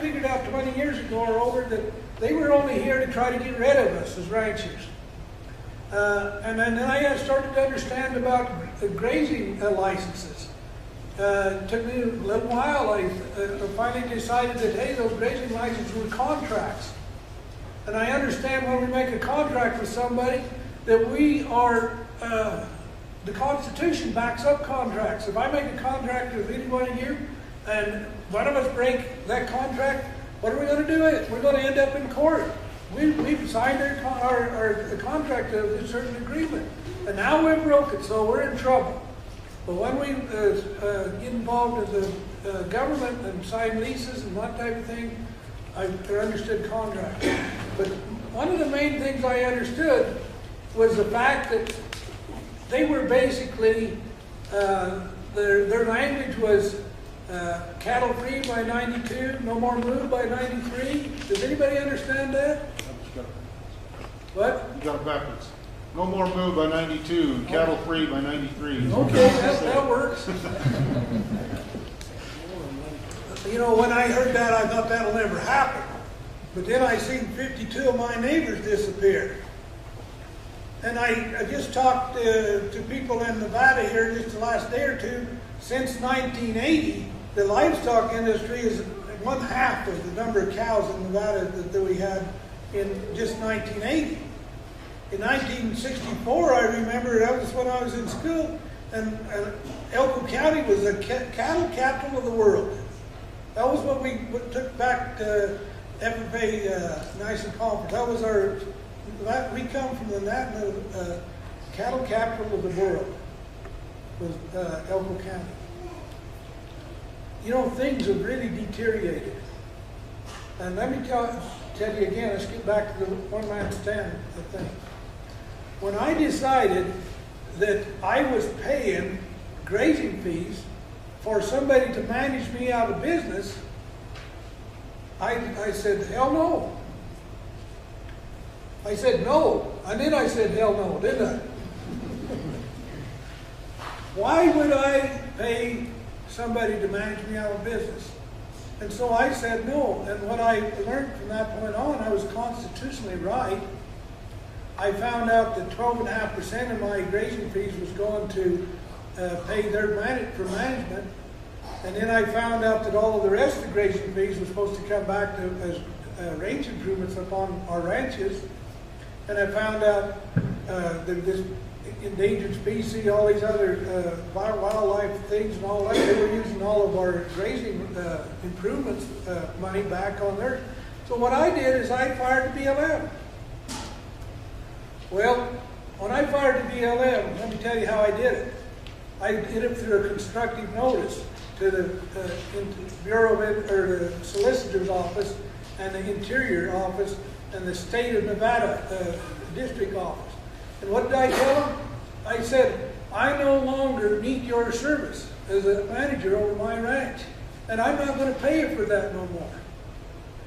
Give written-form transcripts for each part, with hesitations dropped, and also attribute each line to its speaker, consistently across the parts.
Speaker 1: figured out 20 years ago or over that they were only here to try to get rid of us as ranchers. And then I started to understand about grazing licenses. It took me a little while. I finally decided that, hey, those grazing licenses were contracts. And I understand when we make a contract with somebody that we are, the Constitution backs up contracts. If I make a contract with anyone here and one of us break that contract, what are we going to do with it? We're going to end up in court. We've signed our contract of a certain agreement, and now we've broke it, so we're in trouble. But when we get involved in the government and sign leases and that type of thing, I understood contracts. But one of the main things I understood was the fact that they were basically, their language was cattle free by 92, no more move by 93. Does anybody understand that? What?
Speaker 2: You got it backwards. No more move by 92, cattle free by 93.
Speaker 1: Okay, that works. You know, when I heard that, I thought that'll never happen. But then I seen 52 of my neighbors disappear. And I just talked to people in Nevada here just the last day or two. Since 1980, the livestock industry is 1/2 of the number of cows in Nevada that we had in just 1980. In 1964, I remember, that was when I was in school, and Elko County was the cattle capital of the world. That was what we took back to FFA National Conference. That was we come from the cattle capital of the world, was Elko County. You know, things have really deteriorated. And let me tell you again, let's get back to the one man stand thing. When I decided that I was paying grazing fees for somebody to manage me out of business, I said, hell no. I said no, and then I said hell no, didn't I? Why would I pay somebody to manage me out of business? And so I said no, and what I learned from that point on, I was constitutionally right. I found out that 12.5% of my grazing fees was going to pay their for management, and then I found out that all of the rest of the grazing fees were supposed to come back as range improvements upon our ranches. And I found out that this endangered species, all these other wildlife things and all that, they were using all of our grazing improvements money back on there. So what I did is I fired the BLM. Well, when I fired the BLM, let me tell you how I did it. I did it through a constructive notice to the Bureau of, or the Solicitor's Office and the Interior Office and the State of Nevada District Office. And what did I tell them? I said, I no longer need your service as a manager over my ranch, and I'm not going to pay you for that no more.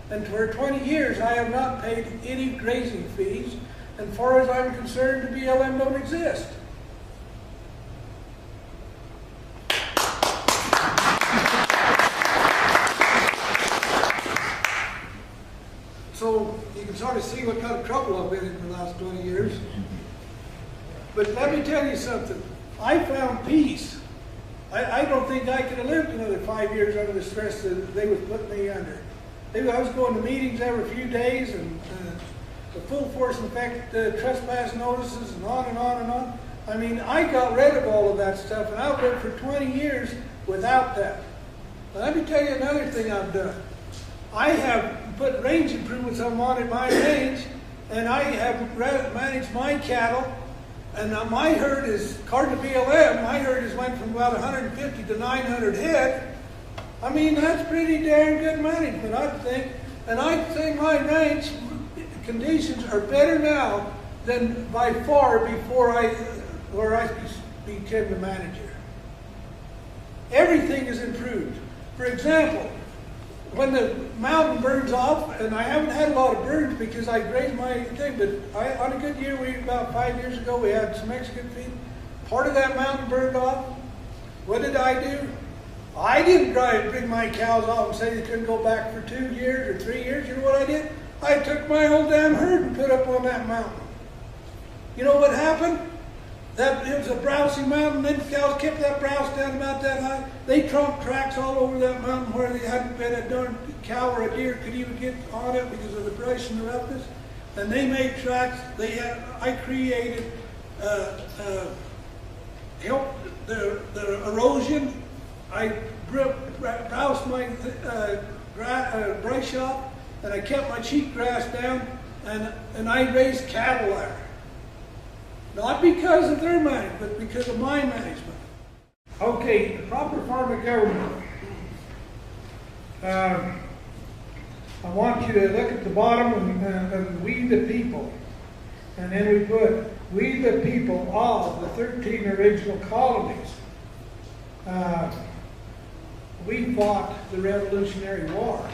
Speaker 1: And for 20 years, I have not paid any grazing fees, and as far as I'm concerned, the BLM don't exist. So you can sort of see what kind of trouble I've been in the last 20 years. But let me tell you something. I found peace. I don't think I could have lived another 5 years under the stress that they would put me under. I was going to meetings every few days, and the full force and effect trespass notices, and on and on and on. I mean, I got rid of all of that stuff, and I've lived for 20 years without that. Now, let me tell you another thing I've done. I have put range improvements on my range, and I have managed my cattle. And now my herd is, according to BLM, my herd has went from about 150 to 900 head. I mean, that's pretty darn good management, I think. And I'd say my ranch conditions are better now than by far before I became the manager. Everything is improved. For example, when the mountain burns off, and I haven't had a lot of burns because I grazed my thing, but on a good year, about 5 years ago, we had some Mexican feed. Part of that mountain burned off. What did I do? I didn't bring my cows off and say they couldn't go back for 2 years or 3 years. You know what I did? I took my whole damn herd and put up on that mountain. You know what happened? It was a browsing mountain. Then the cows kept that browse down about that high. They trunked tracks all over that mountain where they hadn't been a darn cow or a deer could even get on it because of the brush and the roughness. And they made tracks. I created, helped the erosion. I browsed my brush off, and I kept my cheatgrass down, and I raised cattle there. Not because of their money, but because of my management. Okay, the proper form of government. I want you to look at the bottom of we the people. And then we put, we the people of the 13 original colonies. We fought the Revolutionary War.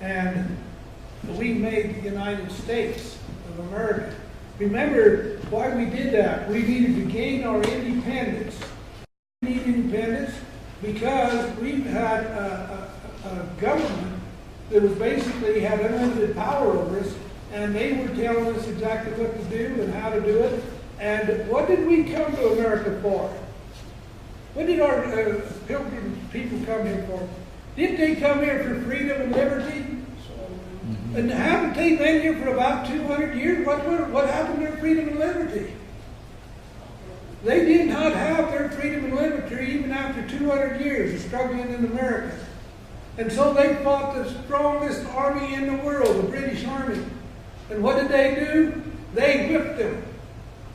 Speaker 1: And we made the United States of America. Remember why we did that. We needed to gain our independence. We need independence because we had a government that was basically had unlimited power over us, and they were telling us exactly what to do and how to do it. And what did we come to America for? What did our pilgrim people come here for? Didn't they come here for freedom and liberty? And haven't they been here for about 200 years? What happened to their freedom and liberty? They did not have their freedom and liberty even after 200 years of struggling in America. And so they fought the strongest army in the world, the British Army. And what did they do? They whipped them.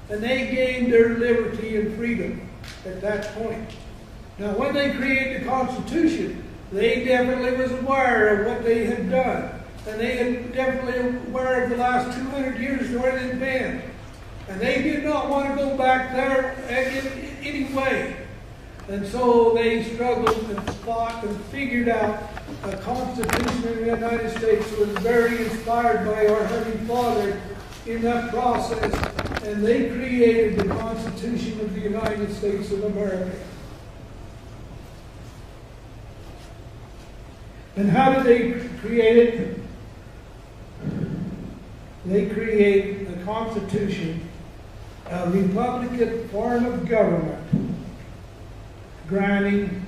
Speaker 1: And they gained their liberty and freedom at that point. Now, when they created the Constitution, they definitely was aware of what they had done. And they had definitely aware of the last 200 years where they'd been. And they did not want to go back there anyway. And so they struggled and fought and figured out a Constitution in the United States that was very inspired by our Heavenly Father in that process. And they created the Constitution of the United States of America. And how did they create it? They created the Constitution, a Republican form of government, granting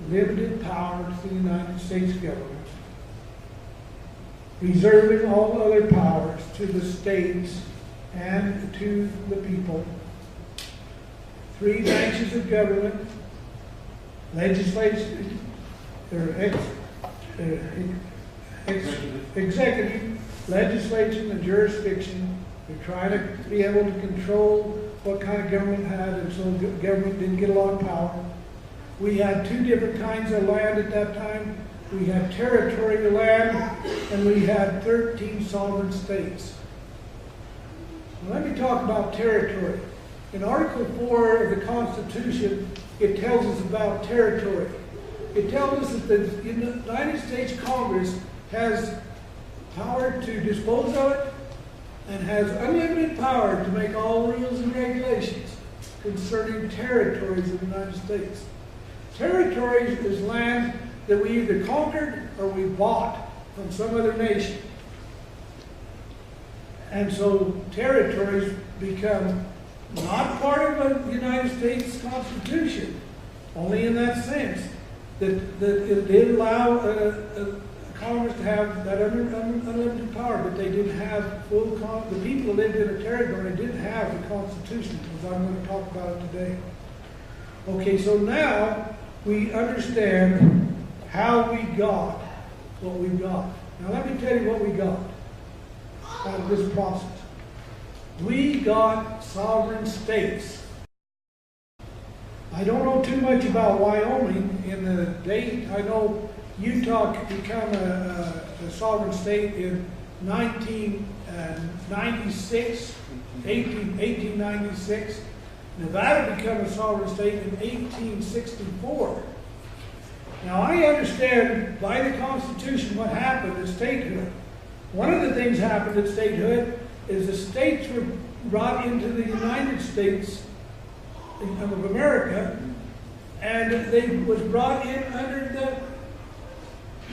Speaker 1: limited power to the United States government, reserving all other powers to the states and to the people. 3 branches of government, legislature, executive, legislation, and jurisdiction. They're trying to be able to control what kind of government had, and so the government didn't get a lot of power. We had 2 different kinds of land at that time. We had territorial land, and we had 13 sovereign states. Now, let me talk about territory. In Article 4 of the Constitution, it tells us about territory. It tells us that the United States Congress has power to dispose of it and has unlimited power to make all rules and regulations concerning territories of the United States. Territories is land that we either conquered or we bought from some other nation. And so territories become not part of the United States Constitution, only in that sense that it did allow Congress to have that unlimited power, but they didn't have full, the people that lived in a territory didn't have the Constitution, because I'm going to talk about it today. Okay, so now we understand how we got what we got. Now let me tell you what we got out of this process. We got sovereign states. I don't know too much about Wyoming in the date. I know Utah became a sovereign state in 1896. Nevada became a sovereign state in 1864. Now I understand by the Constitution what happened at statehood. One of the things happened at statehood is the states were brought into the United States of America, And they was brought in under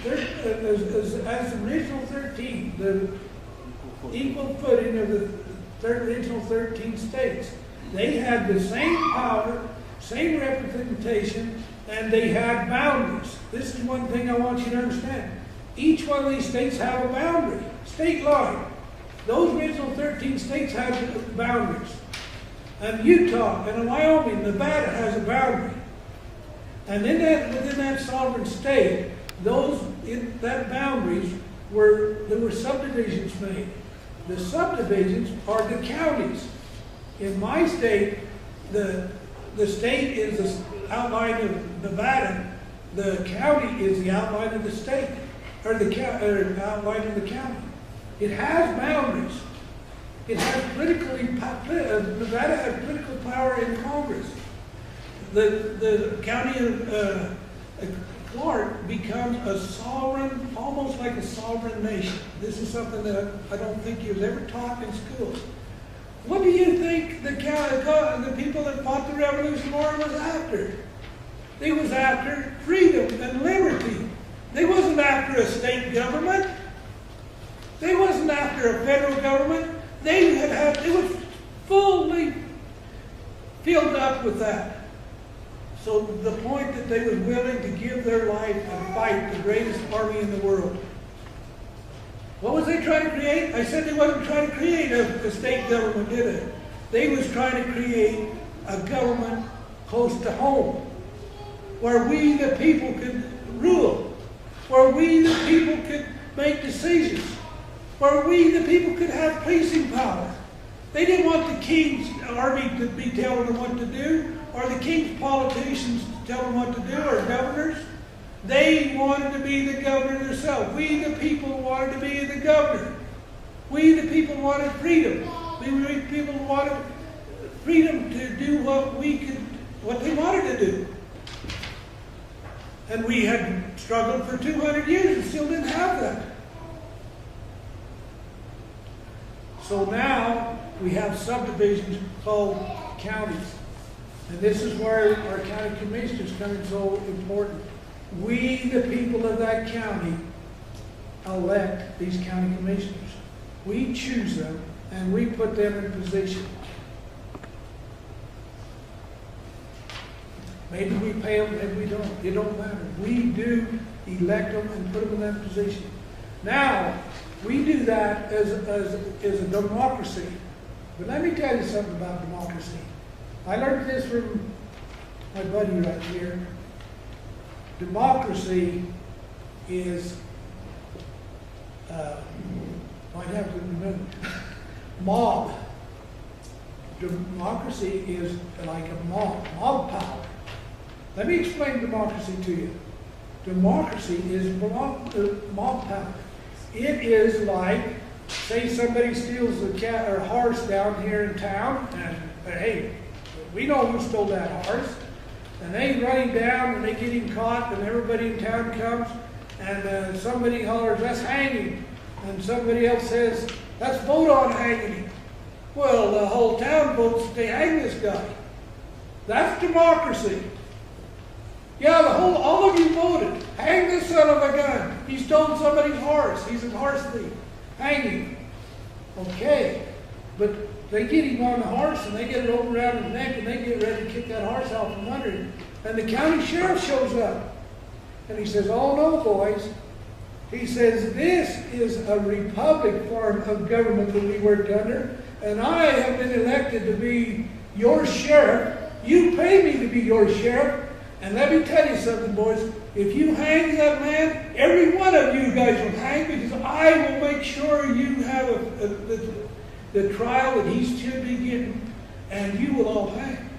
Speaker 1: as the original 13, the equal footing of the original 13 states. They had the same power, same representation, and they had boundaries. This is one thing I want you to understand. Each one of these states have a boundary, state line. Those original 13 states have boundaries. And Utah and Wyoming, Nevada has a boundary. And within that sovereign state, that boundaries there were subdivisions made. The subdivisions are the counties. In my state, the state is the outline of Nevada. The county is the outline of the state, or outline of the county. It has boundaries. It has Nevada has political power in Congress. The county of Clark becomes a sovereign, almost like a sovereign nation. This is something that I don't think you was ever taught in school. What do you think the people that fought the Revolutionary War was after? They was after freedom and liberty. They wasn't after a state government. They wasn't after a federal government. They were fully filled up with that. So the point that they were willing to give their life and fight the greatest army in the world. What was they trying to create? I said they wasn't trying to create a state government, did it? They was trying to create a government close to home, where we the people could rule, where we the people could make decisions, where we the people could have policing power. They didn't want the king's army to be telling them what to do, or the king's politicians to tell them what to do, or governors. They wanted to be the governor themselves. We the people wanted to be the governor. We the people wanted freedom. We the people wanted freedom to do what they wanted to do. And we had struggled for 200 years and still didn't have that. So now we have subdivisions called counties. And this is where our county commissioners come in so important. We, the people of that county, elect these county commissioners. We choose them and we put them in position. Maybe we pay them, maybe we don't. It don't matter. We do elect them and put them in that position. Now, we do that as a democracy. But let me tell you something about democracy. I learned this from my buddy right here. Democracy is, might have to remember, mob. Democracy is like a mob power. Let me explain democracy to you. Democracy is mob power. It is like, say somebody steals a cat or horse down here in town, and hey, we know who stole that horse. And they run him down and they get him caught, and everybody in town comes, and somebody hollers, let's hang him. And somebody else says, let's vote on hanging him. Well, the whole town votes that they hang this guy. That's democracy. Yeah, all of you voted. Hang this son of a gun. He stole somebody's horse. He's a horse thief. Hang him. Okay. But they get him on the horse and they get it over around his neck and they get ready to kick that horse out from under him. And the county sheriff shows up. And he says, oh no, boys. He says, this is a republic form of government that we worked under. And I have been elected to be your sheriff. You pay me to be your sheriff. And let me tell you something, boys. If you hang that man, every one of you guys will hang, because I will make sure you have the trial that he should be getting, and you will all hang.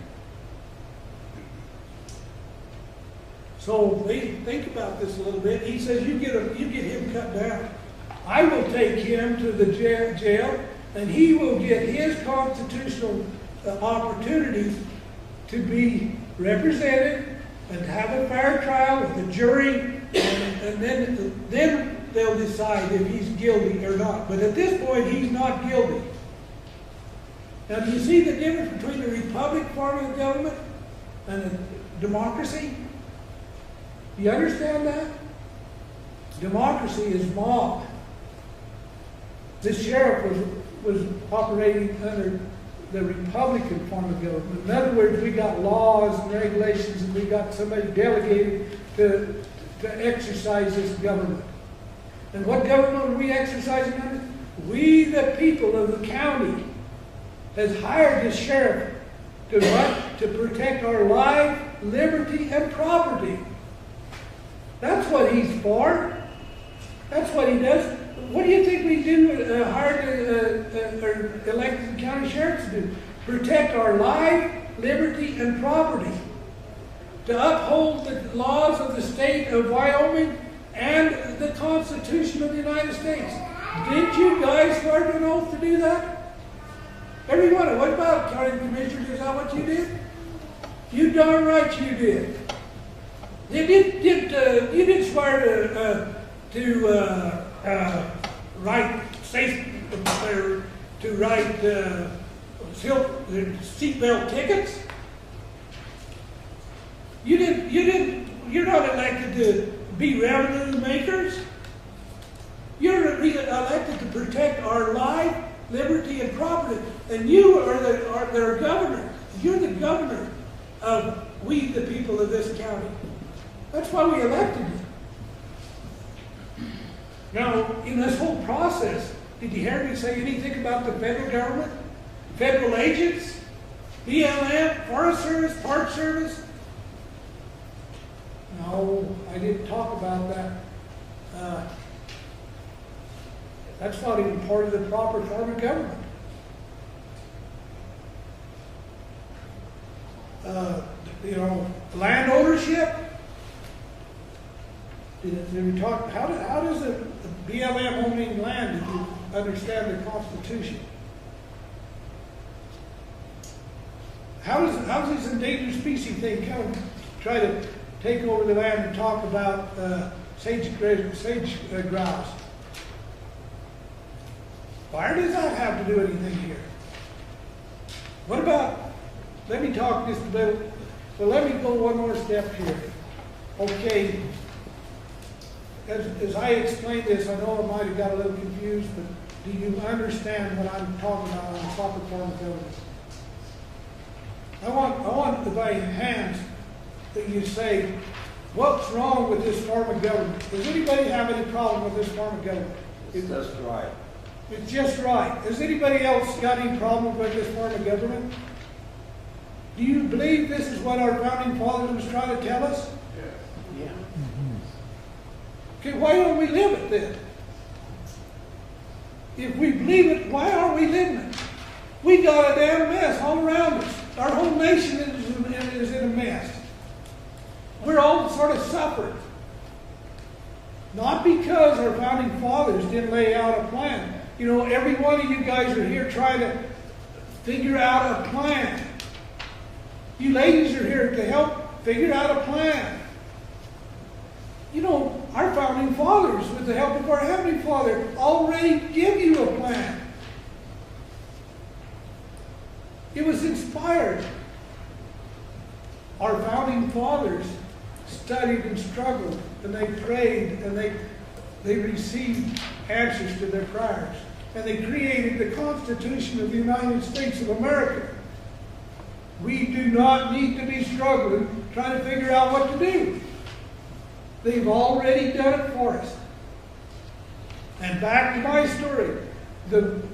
Speaker 1: So think about this a little bit. He says, you get him cut down. I will take him to the jail, and he will get his constitutional opportunity to be represented and have a fair trial with a jury, and then they'll decide if he's guilty or not. But at this point, he's not guilty. Now, do you see the difference between the republic form of government and the democracy? Do you understand that? Democracy is mob. This sheriff was operating under the Republican form of government. In other words, we got laws and regulations, and we got somebody delegated to exercise this government. And what government are we exercising under? We, the people of the county, has hired this sheriff to what? To protect our life, liberty, and property. That's what he's for. That's what he does. What do you think we do, hired or elected the county sheriffs to do? Protect our life, liberty, and property. To uphold the laws of the state of Wyoming and the Constitution of the United States. Did you guys swear to an oath to do that? Every one of you. What about county commissioners? Is that what you did? You darn right you did. You did swear to write seatbelt tickets. You're not elected to be revenue makers. You're elected to protect our life, liberty, and property. And you are their governor. You're the governor of we, the people of this county. That's why we elected you. Now, in this whole process, did you hear me say anything about the federal government? Federal agents? BLM? Forest Service? Park Service? No, I didn't talk about that. That's not even part of the proper form of government. Land ownership. Did we talk? How does a BLM owning land? If you understand the Constitution, how does this endangered species thing come try to take over the land and talk about sage grouse? Why does that have to do anything here? What about? Let me talk just a bit. Well, let me go one more step here. Okay. As I explained this, I know I might have got a little confused, but do you understand what I'm talking about on the proper form of government? I want by hands that you say, what's wrong with this form of government? Does anybody have any problem with this form of government?
Speaker 3: It's just right.
Speaker 1: It's just right. Has anybody else got any problem with this form of government? Do you believe this is what our founding fathers was trying to tell us?
Speaker 3: Yeah.
Speaker 1: Okay, why don't we live it then? If we believe it, why aren't we living it? We got a damn mess all around us. Our whole nation is in a mess. We're all sort of suffering. Not because our founding fathers didn't lay out a plan. You know, every one of you guys are here trying to figure out a plan. You ladies are here to help figure out a plan. You know, our founding fathers, with the help of our Heavenly Father, already give you a plan. It was inspired. Our founding fathers studied and struggled, and they prayed, and they received answers to their prayers. And they created the Constitution of the United States of America. We do not need to be struggling trying to figure out what to do. They've already done it for us. And back to my story.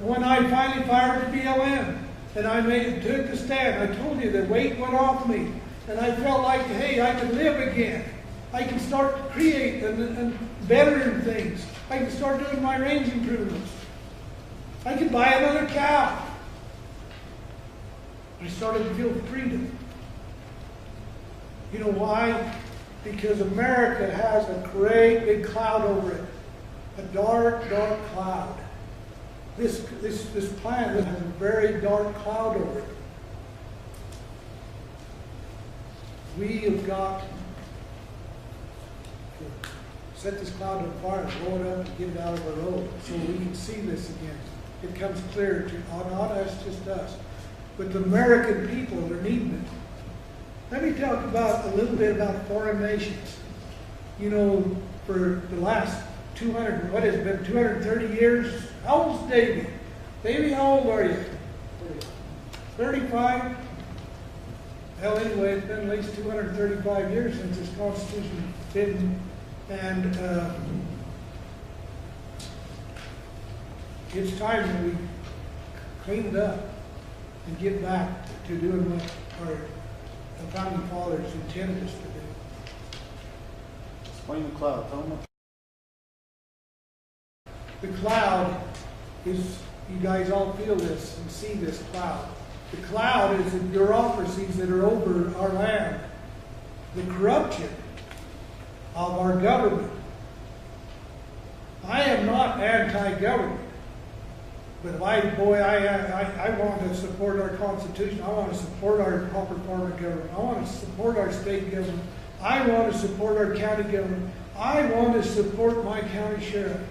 Speaker 1: When I finally fired the BLM and I took the stand, I told you the weight went off me. And I felt like, hey, I can live again. I can start to create and bettering things. I can start doing my range improvements. I can buy another cow. I started to feel freedom. You know why? Because America has a great big cloud over it. A dark, dark cloud. This planet has a very dark cloud over it. We have got to set this cloud on fire and blow it up and get it out of our road so we can see this again. It comes clear to not us, just us. But the American people are needing it. Let me talk about a little bit about foreign nations. You know, for the last 200, what has it been, 230 years? How old's Davy? Davy, how old are you? 35? Well, anyway, it's been at least 235 years since this Constitution was written, and it's time that we clean it up and get back to doing what our founding fathers intended us to do.
Speaker 2: Explain the cloud, tell them.
Speaker 1: The cloud is, you guys all feel this and see this cloud. The cloud is the bureaucracies that are over our land, the corruption of our government. I am not anti-government, but I want to support our Constitution. I want to support our proper form of government. I want to support our state government. I want to support our county government. I want to support my county sheriff.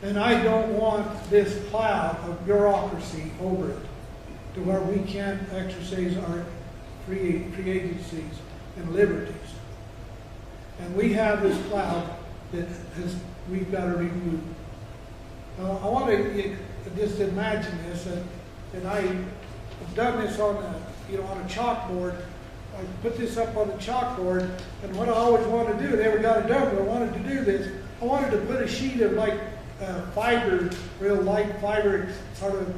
Speaker 1: And I don't want this cloud of bureaucracy over it to where we can't exercise our free agencies and liberties. And we have this cloud that we've got to remove. I want to just imagine this, and I've done this on a chalkboard. I put this up on the chalkboard, and what I always wanted to do, never got it done, but I wanted to do this. I wanted to put a sheet of fiber, real light fiber, sort of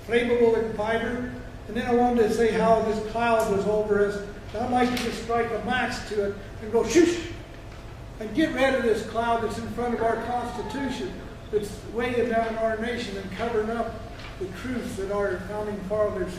Speaker 1: flammable in fiber, and then I wanted to say how this cloud was over us. And I'd like to just strike a match to it and go shoosh, and get rid of this cloud that's in front of our Constitution, that's weighing down our nation and covering up the truths that our founding fathers.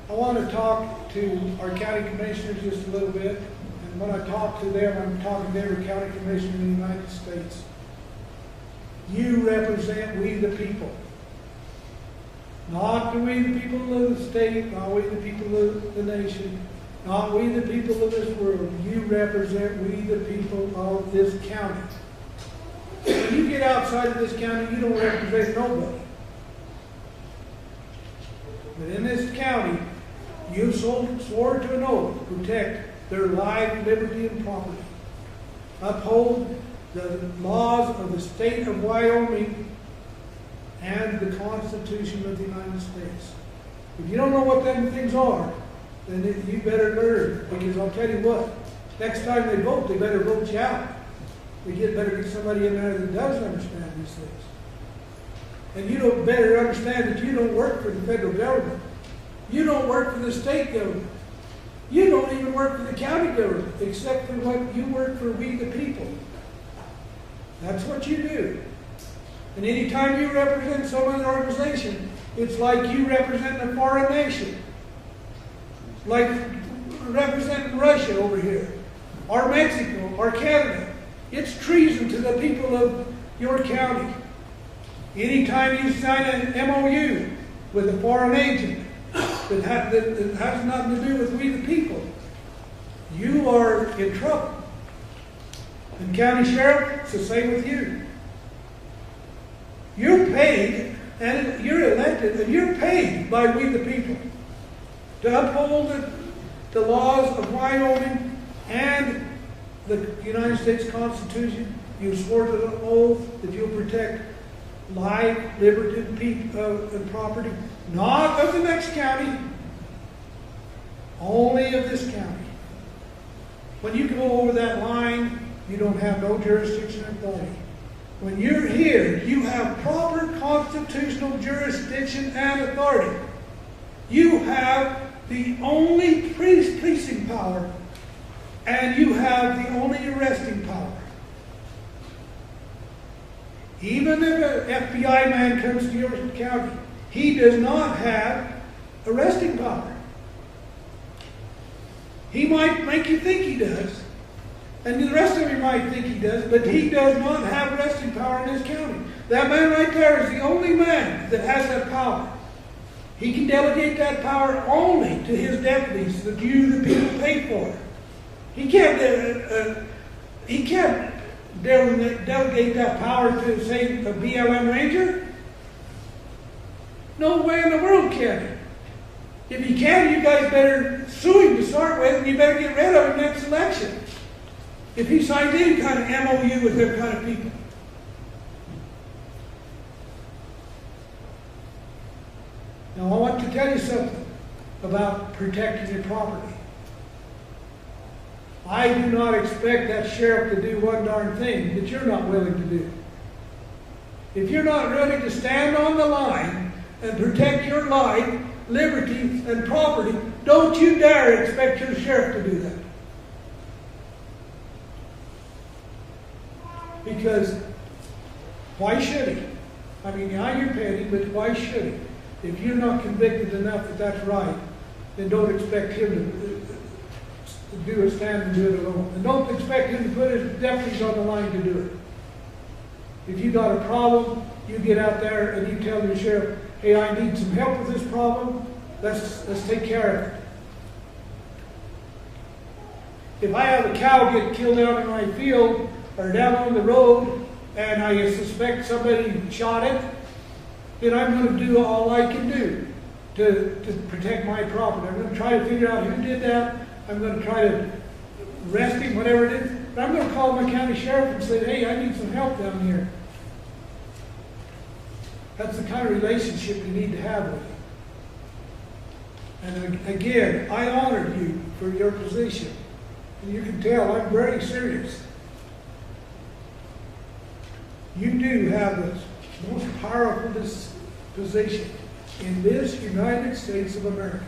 Speaker 1: I want to talk to our county commissioners just a little bit, and when I talk to them, I'm talking to every county commissioner in the United States. You represent we the people. Not we the people of the state, not we the people of the nation, not we the people of this world. You represent we the people of this county. When you get outside of this county, you don't represent nobody. But in this county, you swore to an oath to protect their life, liberty, and property. Uphold the laws of the state of Wyoming and the Constitution of the United States. If you don't know what them things are, then you better learn, because I'll tell you what, next time they vote, they better vote you out. Better get somebody in there that does understand these things. And you don't better understand that you don't work for the federal government. You don't work for the state government. You don't even work for the county government, except for what you work for we the people. That's what you do. And anytime you represent some other organization, it's like you represent a foreign nation. Like representing Russia over here, or Mexico, or Canada. It's treason to the people of your county. Anytime you sign an MOU with a foreign agent that has nothing to do with we the people, you are in trouble. And county sheriff, it's the same with you. You're paid, and you're elected, and you're paid by we the people to uphold the laws of Wyoming and the United States Constitution. You swore to an oath that you'll protect life, liberty, and property, not of the next county, only of this county. When you go over that line, you don't have no jurisdiction or authority. When you're here, you have proper constitutional jurisdiction and authority. You have the only policing power, and you have the only arresting power. Even if an FBI man comes to your county, he does not have arresting power. He might make you think he does, and the rest of you might think he does, but he does not have arresting power in this county. That man right there is the only man that has that power. He can delegate that power only to his deputies that you, the people, pay for. He can't delegate that power to, say, a BLM ranger? No way in the world can he. If he can, you guys better sue him to start with, and you better get rid of him next election. If he signs any kind of MOU with them kind of people. Now I want to tell you something about protecting your property. I do not expect that sheriff to do one darn thing that you're not willing to do. If you're not ready to stand on the line and protect your life, liberty, and property, don't you dare expect your sheriff to do that. Because why should he? I mean, yeah, you're petty, but why should he? If you're not convicted enough that that's right, then don't expect him to do it, stand and do it alone. And don't expect him to put his deputies on the line to do it. If you got a problem, you get out there and you tell your sheriff, hey, I need some help with this problem. Let's take care of it. If I have a cow get killed out in my field or down on the road and I suspect somebody shot it, then I'm going to do all I can do to protect my property. I'm going to try to figure out who did that. I'm going to try to arrest him, whatever it is. But I'm going to call my county sheriff and say, hey, I need some help down here. That's the kind of relationship you need to have with him. And again, I honor you for your position. And you can tell I'm very serious. You do have the most powerful position in this United States of America.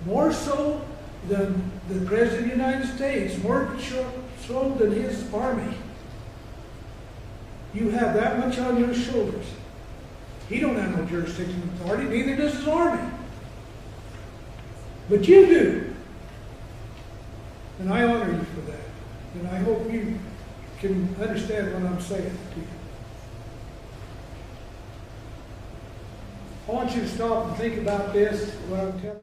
Speaker 1: More so than the President of the United States, more so than his army. You have that much on your shoulders. He don't have no jurisdiction authority, neither does his army. But you do. And I honor you for that. And I hope you can understand what I'm saying to you. I want you to stop and think about this, what I'm telling you.